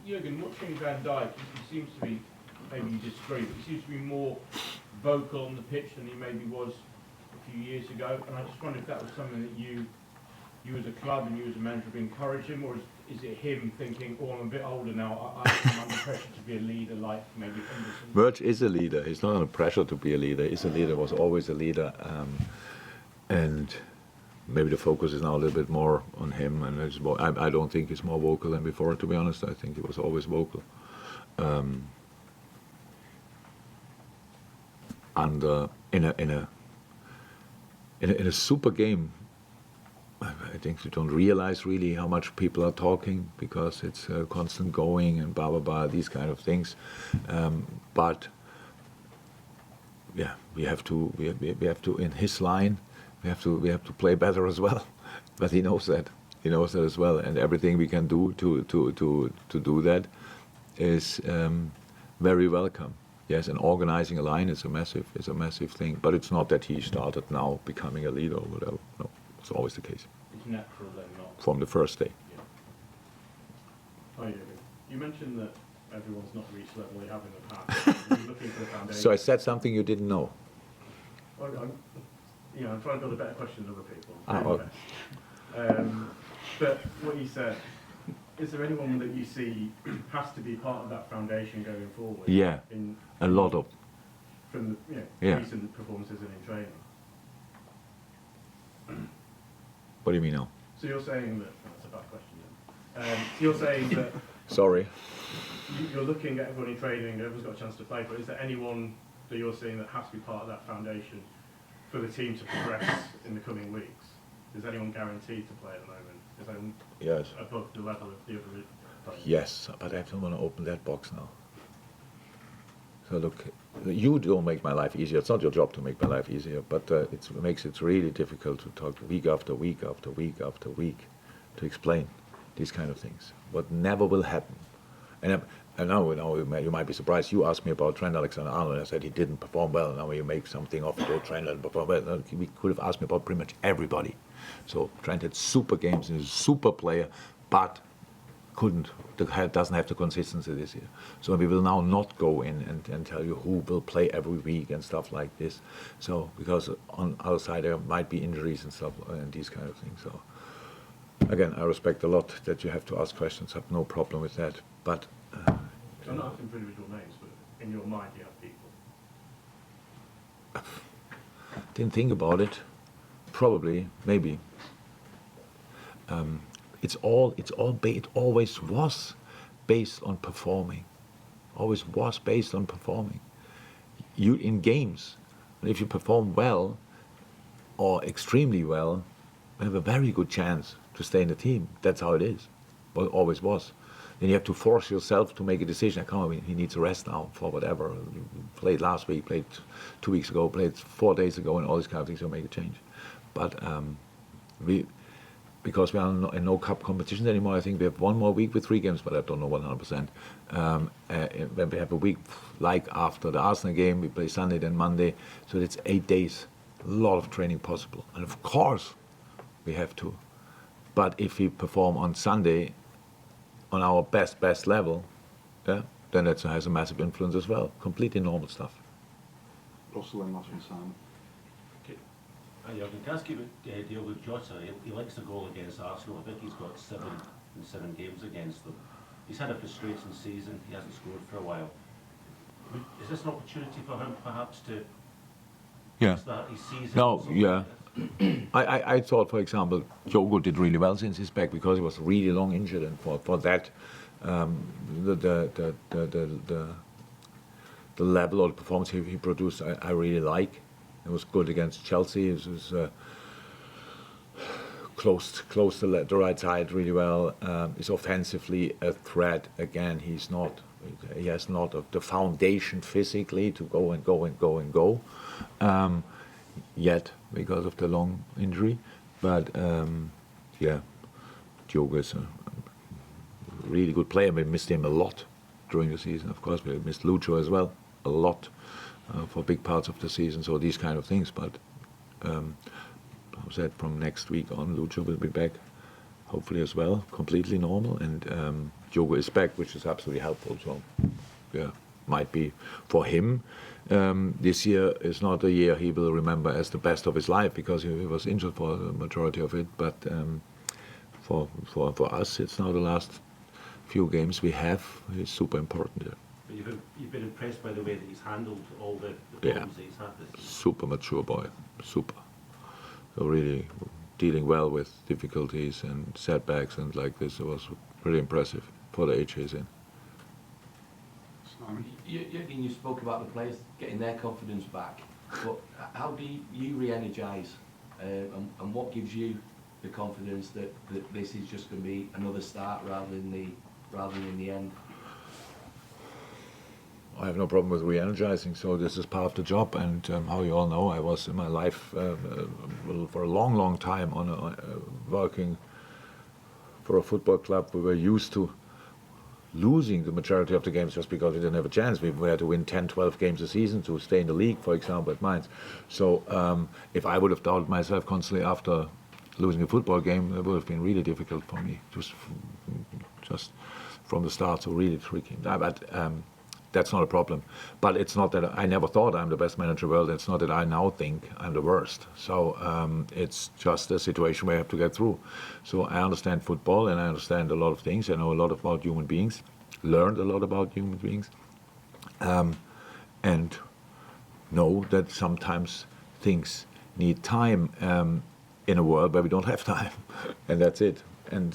Jurgen, watching Van Dijk, he seems to be, maybe you disagree, but he seems to be more vocal on the pitch than he maybe was a few years ago. And I just wonder if that was something that you as a club and you as a manager would encourage him, or is it him thinking, oh, I'm a bit older now, I'm under pressure to be a leader like maybe Henderson? Virg is a leader. He's not under pressure to be a leader. He's a leader, was always a leader. And maybe the focus is now a little bit more on him. And I don't think he's more vocal than before, to be honest. I think he was always vocal. And in a super game, I think you don't realize really how much people are talking because it's constant going and blah blah blah, these kind of things. But yeah, we have to in his line, we have to play better as well. But he knows that. He knows that as well, and everything we can do to do that is very welcome. Yes, and organizing a line is a massive thing. But it's not that he started now becoming a leader or whatever. No. It's always the case. It's natural then, not? From the first day. Yeah. Oh, yeah. You mentioned that everyone's not reached the level they have in the past. You're looking for the foundation. So I said something you didn't know. Well, I'm trying to build a better question than other people. Okay. But what you said, is there anyone that you see has to be part of that foundation going forward? Yeah, a lot of. From the recent performances and in training? What do you mean now? So you're saying that, that's a bad question then. So you're saying that... Sorry. You're looking at everyone in training, everyone's got a chance to play, but is there anyone that you're seeing that has to be part of that foundation for the team to progress in the coming weeks? Is anyone guaranteed to play at the moment? Is anyone above the level of the other players? Yes, but I don't want to open that box now. So look, you don't make my life easier. It's not your job to make my life easier, but it makes it really difficult to talk week after week after week after week to explain these kind of things. What never will happen. And now you might be surprised. You asked me about Trent Alexander-Arnold, and I said he didn't perform well. Now you make something of it. Oh, Trent didn't perform well. No, we could have asked me about pretty much everybody. So Trent had super games and he's a super player, but doesn't have the consistency this year. So we will now not go in and tell you who will play every week and stuff like this. So because on our side there might be injuries and stuff and these kind of things. So again, I respect a lot that you have to ask questions. I have no problem with that. But I'm not asking for individual names, but in your mind you have people. Didn't think about it. Probably, maybe. It always was based on performing. Always was based on performing. You in games, if you perform well or extremely well, you have a very good chance to stay in the team. That's how it is. Well, it always was. Then you have to force yourself to make a decision. He needs a rest now for whatever. You played last week, played 2 weeks ago, played 4 days ago, and all these kind of things will make a change. But because we are in no cup competitions anymore, I think we have 1 more week with 3 games, but I don't know 100%. When we have a week like after the Arsenal game, we play Sunday, then Monday, so it's 8 days. A lot of training possible. And of course, we have to. But if we perform on Sunday on our best level, then that has a massive influence as well. Completely normal stuff. Russell and last one, Simon. Jurgen, can I ask you about Diogo Jota? He likes the goal against Arsenal. I think he's got 7 games against them. He's had a frustrating season. He hasn't scored for a while. Is this an opportunity for him, perhaps, to start his season? No, yeah. I thought, for example, Diogo did really well since he's back because he was really long injured, and for that, the level or the performance he produced, I really like. It was good against Chelsea. It was close to the right side really well. He's offensively a threat. Again, he has not the foundation physically to go yet because of the long injury. But Diogo is a really good player. We missed him a lot during the season. Of course, we missed Lucho as well a lot. For big parts of the season, so these kind of things. But I said from next week on, Lucho will be back, hopefully as well, completely normal. And Diogo is back, which is absolutely helpful. So, yeah, might be for him. This year is not a year he will remember as the best of his life because he was injured for the majority of it. But for us, it's now the last few games we have. It's super important. Yeah. But you've been impressed by the way that he's handled all the Yeah. problems that he's had this season. Super mature boy, super. So really dealing well with difficulties and setbacks and like this. It was pretty impressive for the age he's in. Simon? Jurgen, you spoke about the players getting their confidence back, but how do you re-energise, and what gives you the confidence that this is just going to be another start rather than in the end? I have no problem with re-energizing, so this is part of the job. And how you all know, I was in my life for a long, long time working for a football club. We were used to losing the majority of the games just because we didn't have a chance. We had to win 10, 12 games a season to stay in the league, for example, at Mainz. So if I would have doubted myself constantly after losing a football game, it would have been really difficult for me, just from the start, so really tricky. But that's not a problem. But it's not that I never thought I'm the best manager in the world. It's not that I now think I'm the worst. So it's just a situation where I have to get through. So I understand football and I understand a lot of things. I know a lot about human beings, learned a lot about human beings, and know that sometimes things need time in a world where we don't have time, and that's it. And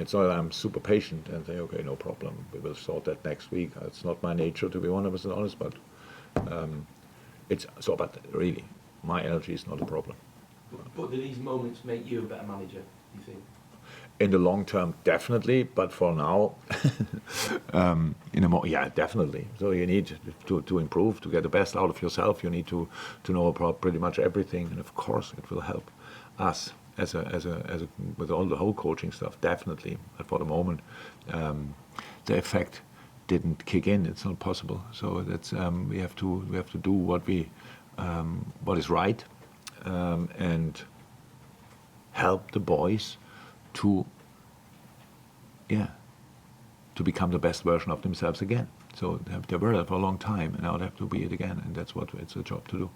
so I'm super patient and say, okay, no problem. We will sort that next week. It's not my nature to be 100% honest, but it's so. But really, my energy is not a problem. But do these moments make you a better manager, you think? In the long term, definitely. But for now, yeah, definitely. So you need to improve, to get the best out of yourself. You need to know about pretty much everything, and of course, it will help us. With all the whole coaching stuff, definitely. But for the moment, the effect didn't kick in. It's not possible. So that's we have to do what is right, and help the boys to become the best version of themselves again. So they were there for a long time, and now they have to be it again, and that's what it's a job to do.